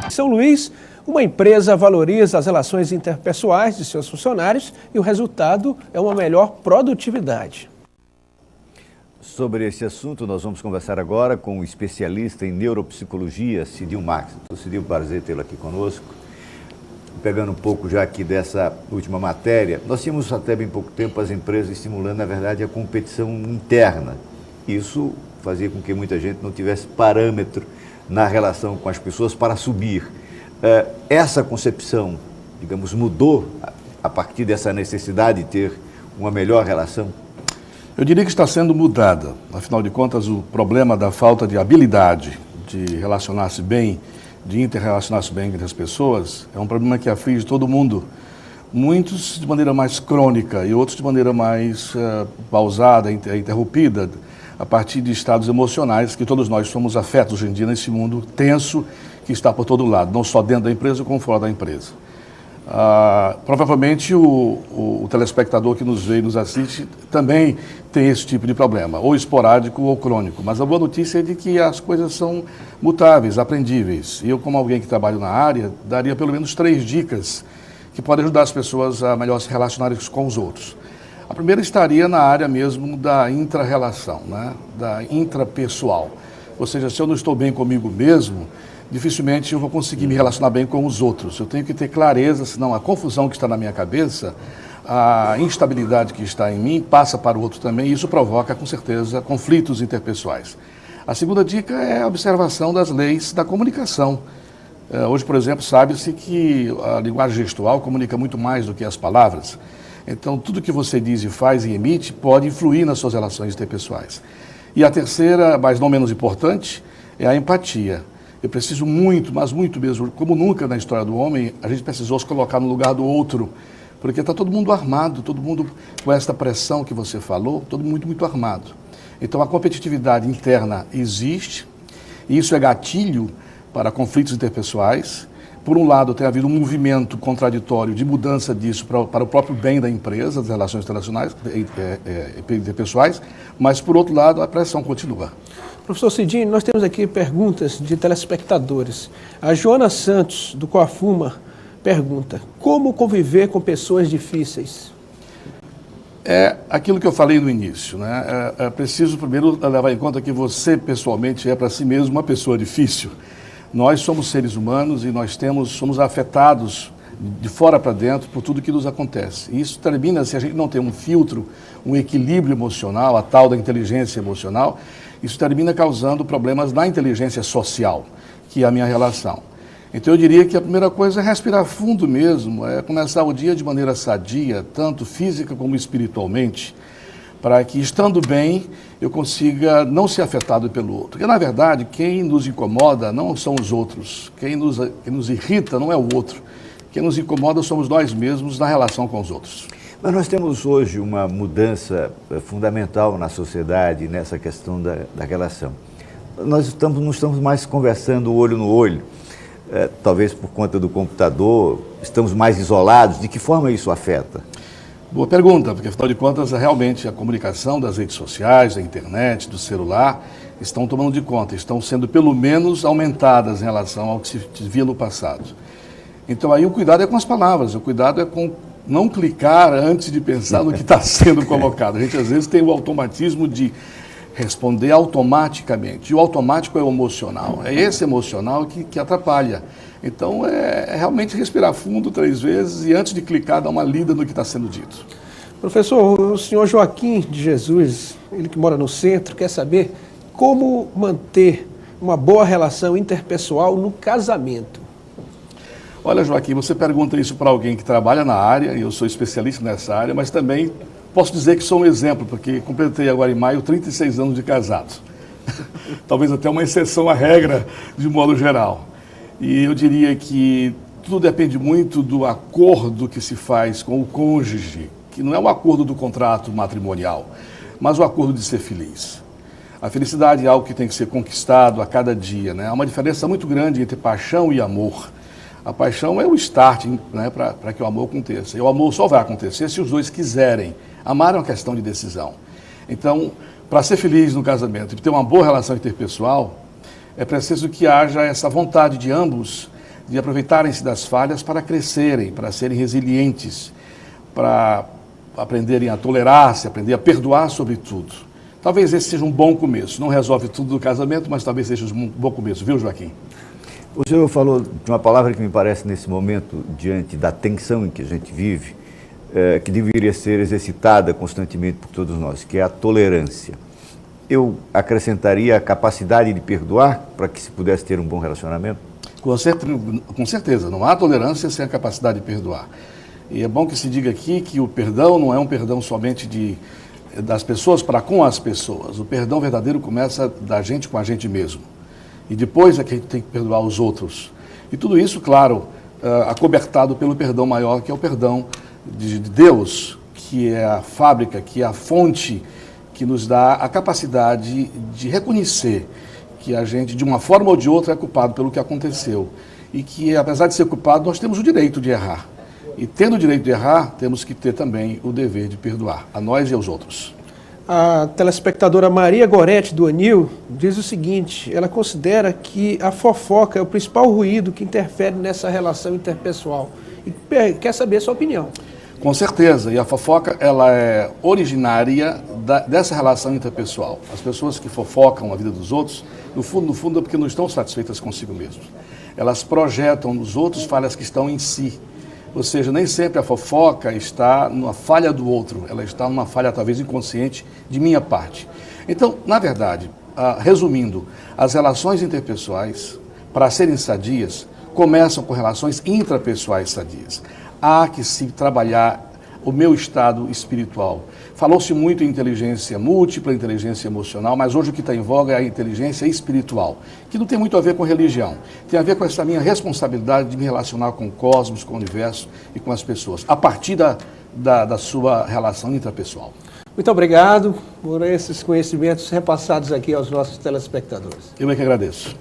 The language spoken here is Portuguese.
Em São Luís, uma empresa valoriza as relações interpessoais de seus funcionários e o resultado é uma melhor produtividade. Sobre esse assunto, nós vamos conversar agora com o especialista em neuropsicologia, Cidil Max. Cidil, prazer tê-lo aqui conosco. Pegando um pouco já aqui dessa última matéria, nós tínhamos até bem pouco tempo as empresas estimulando, na verdade, a competição interna. Isso fazia com que muita gente não tivesse parâmetro na relação com as pessoas para subir. Essa concepção, digamos, mudou a partir dessa necessidade de ter uma melhor relação? Eu diria que está sendo mudada. Afinal de contas, o problema da falta de habilidade de relacionar-se bem, de interrelacionar-se bem entre as pessoas, é um problema que aflige todo mundo. Muitos de maneira mais crônica e outros de maneira mais pausada, interrompida, a partir de estados emocionais que todos nós somos afetos hoje em dia nesse mundo tenso que está por todo lado, não só dentro da empresa como fora da empresa. Provavelmente o telespectador que nos vê e nos assiste também tem esse tipo de problema, ou esporádico ou crônico. Mas a boa notícia é de que as coisas são mutáveis, aprendíveis. E eu, como alguém que trabalha na área, daria pelo menos 3 dicas que podem ajudar as pessoas a melhor se relacionarem com os outros. A primeira estaria na área mesmo da intra-relação, né? Da intrapessoal. Ou seja, se eu não estou bem comigo mesmo, dificilmente eu vou conseguir me relacionar bem com os outros. Eu tenho que ter clareza, senão a confusão que está na minha cabeça, a instabilidade que está em mim, passa para o outro também, e isso provoca, com certeza, conflitos interpessoais. A segunda dica é a observação das leis da comunicação. Hoje, por exemplo, sabe-se que a linguagem gestual comunica muito mais do que as palavras. Então, tudo que você diz e faz e emite pode influir nas suas relações interpessoais. E a terceira, mas não menos importante, é a empatia. Eu preciso muito, mas muito mesmo, como nunca na história do homem, a gente precisou se colocar no lugar do outro, porque está todo mundo armado, todo mundo com essa pressão que você falou, todo mundo muito armado. Então a competitividade interna existe, e isso é gatilho para conflitos interpessoais. Por um lado, tem havido um movimento contraditório de mudança disso para o próprio bem da empresa, das relações internacionais, interpessoais, mas por outro lado, a pressão continua. Professor Cidinho, nós temos aqui perguntas de telespectadores. A Joana Santos, do Coafuma, pergunta: como conviver com pessoas difíceis? É aquilo que eu falei no início, né? É preciso primeiro levar em conta que você, pessoalmente, é para si mesmo uma pessoa difícil. Nós somos seres humanos e somos afetados de fora para dentro por tudo que nos acontece. E isso termina, se a gente não tem um filtro, um equilíbrio emocional, a tal da inteligência emocional, isso termina causando problemas na inteligência social, que é a minha relação. Então eu diria que a primeira coisa é respirar fundo mesmo, é começar o dia de maneira sadia, tanto física como espiritualmente, para que, estando bem, eu consiga não ser afetado pelo outro. Porque, na verdade, quem nos incomoda não são os outros, quem nos irrita não é o outro. Quem nos incomoda somos nós mesmos na relação com os outros. Mas nós temos hoje uma mudança fundamental na sociedade nessa questão da relação. Nós não estamos mais conversando olho no olho, talvez por conta do computador, estamos mais isolados. De que forma isso afeta? Boa pergunta, porque afinal de contas, realmente a comunicação das redes sociais, da internet, do celular, estão tomando de conta, estão sendo pelo menos aumentadas em relação ao que se via no passado. Então aí o cuidado é com as palavras, o cuidado é com não clicar antes de pensar no que está sendo colocado. A gente às vezes tem o automatismo de responder automaticamente, e o automático é o emocional, é esse emocional que atrapalha. Então é realmente respirar fundo 3 vezes e antes de clicar dar uma lida no que está sendo dito. Professor, o senhor Joaquim de Jesus, ele que mora no centro, quer saber como manter uma boa relação interpessoal no casamento. Olha, Joaquim, você pergunta isso para alguém que trabalha na área, e eu sou especialista nessa área, mas também posso dizer que sou um exemplo, porque completei agora em maio 36 anos de casado. Talvez até uma exceção à regra, de modo geral. E eu diria que tudo depende muito do acordo que se faz com o cônjuge, que não é o acordo do contrato matrimonial, mas o acordo de ser feliz. A felicidade é algo que tem que ser conquistado a cada dia, né? Há uma diferença muito grande entre paixão e amor. A paixão é o start, né, para que o amor aconteça. E o amor só vai acontecer se os dois quiserem. Amar é uma questão de decisão. Então, para ser feliz no casamento e ter uma boa relação interpessoal, é preciso que haja essa vontade de ambos de aproveitarem-se das falhas para crescerem, para serem resilientes, para aprenderem a tolerar-se, aprender a perdoar sobretudo. Talvez esse seja um bom começo. Não resolve tudo do casamento, mas talvez seja um bom começo, viu, Joaquim? O senhor falou de uma palavra que me parece nesse momento, diante da tensão em que a gente vive, que deveria ser exercitada constantemente por todos nós, que é a tolerância. Eu acrescentaria a capacidade de perdoar para que se pudesse ter um bom relacionamento? Com certeza, não há tolerância sem a capacidade de perdoar. E é bom que se diga aqui que o perdão não é um perdão somente das pessoas para com as pessoas. O perdão verdadeiro começa da gente com a gente mesmo. E depois é que a gente tem que perdoar os outros. E tudo isso, claro, acobertado pelo perdão maior, que é o perdão de Deus, que é a fábrica, que é a fonte que nos dá a capacidade de reconhecer que a gente, de uma forma ou de outra, é culpado pelo que aconteceu. E que, apesar de ser culpado, nós temos o direito de errar. E tendo o direito de errar, temos que ter também o dever de perdoar, a nós e aos outros. A telespectadora Maria Gorete, do Anil, diz o seguinte: ela considera que a fofoca é o principal ruído que interfere nessa relação interpessoal. E quer saber a sua opinião. Com certeza, e a fofoca ela é originária dessa relação interpessoal. As pessoas que fofocam a vida dos outros, no fundo é porque não estão satisfeitas consigo mesmas. Elas projetam nos outros falhas que estão em si. Ou seja, nem sempre a fofoca está numa falha do outro, ela está numa falha talvez inconsciente de minha parte. Então, na verdade, resumindo, as relações interpessoais, para serem sadias, começam com relações intrapessoais sadias. Há que se trabalhar o meu estado espiritual. Falou-se muito em inteligência múltipla, inteligência emocional, mas hoje o que está em voga é a inteligência espiritual, que não tem muito a ver com religião. Tem a ver com essa minha responsabilidade de me relacionar com o cosmos, com o universo e com as pessoas, a partir da sua relação intrapessoal. Muito obrigado por esses conhecimentos repassados aqui aos nossos telespectadores. Eu é que agradeço.